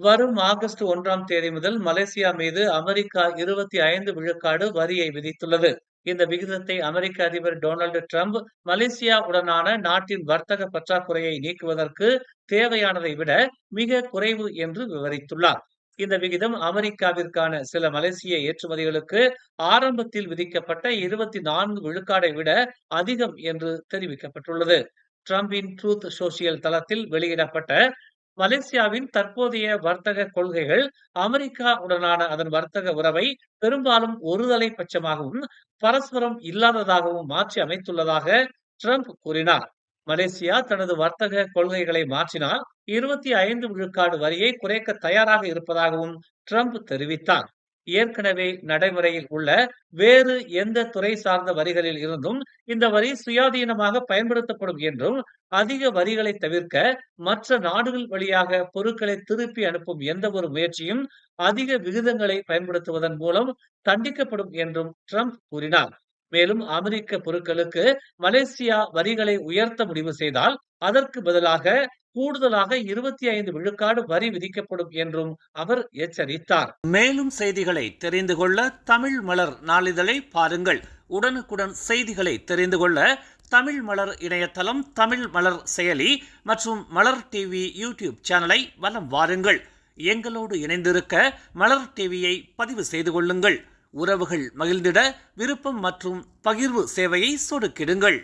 வரும் ஆகஸ்ட் 1ஆம் தேதி முதல் மலேசியா மீது அமெரிக்கா 25 விழுக்காடு வரியை விதித்துள்ளது. இந்த விகிதத்தை அமெரிக்க அதிபர் டொனால்டு டிரம்ப் மலேசியா உடனான நாட்டின் வர்த்தக பற்றாக்குறையை நீக்குவதற்கு தேவையானதை விட மிக குறைவு என்று விவரித்துள்ளார். இந்த விகிதம் அமெரிக்காவிற்கான சில மலேசிய ஏற்றுமதிகளுக்கு ஆரம்பத்தில் விதிக்கப்பட்ட 24 விழுக்காடை விட அதிகம் என்று தெரிவிக்கப்பட்டுள்ளது. டிரம்பின் ட்ரூத் சோசியல் தளத்தில் வெளியிடப்பட்ட மலேசியாவின் தற்போதைய வர்த்தக கொள்கைகள் அமெரிக்கா உடனான அதன் வர்த்தக உறவை பெரும்பாலும் ஒருதலை பட்சமாகவும் பரஸ்பரம் இல்லாததாகவும் மாற்றி அமைத்துள்ளதாக ட்ரம்ப் கூறினார். மலேசியா தனது வர்த்தக கொள்கைகளை மாற்றினால் 25 விழுக்காடு வரியை குறைக்க தயாராக இருப்பதாகவும் ட்ரம்ப் தெரிவித்தார். ஏற்கனவே நடைமுறையில் உள்ள வேறு எந்த துறை சார்ந்த வரிகளில் இருந்தும் இந்த வரி சுயாதீனமாக பயன்படுத்தப்படும் என்றும், அதிக வரிகளை தவிர்க்க மற்ற நாடுகள் வழியாக பொருட்களை திருப்பி அனுப்பும் எந்த ஒரு முயற்சியும் அதிக விகிதங்களை பயன்படுத்துவதன் மூலம் தண்டிக்கப்படும் என்றும் ட்ரம்ப் கூறினார். மேலும் அமெரிக்க பொருட்களுக்கு மலேசியா வரிகளை உயர்த்த முடிவு செய்தால் அதற்கு பதிலாக கூடுதலாக 25 விழுக்காடு வரி விதிக்கப்படும் என்றும் அவர் எச்சரித்தார். மேலும் செய்திகளை தெரிந்து கொள்ள தமிழ் மலர் நாளிதழை பாருங்கள். உடனுக்குடன் செய்திகளை தெரிந்து கொள்ள தமிழ் மலர் இணையதளம், தமிழ் மலர் செயலி மற்றும் மலர் டிவி யூடியூப் சேனலை வலம் வாருங்கள். எங்களோடு இணைந்திருக்க மலர் டிவியை பதிவு செய்து கொள்ளுங்கள். உறவுகள் மகிழ்ந்திட விருப்பம் மற்றும் பகிர்வு சேவையை சொடுக்கிடுங்கள்.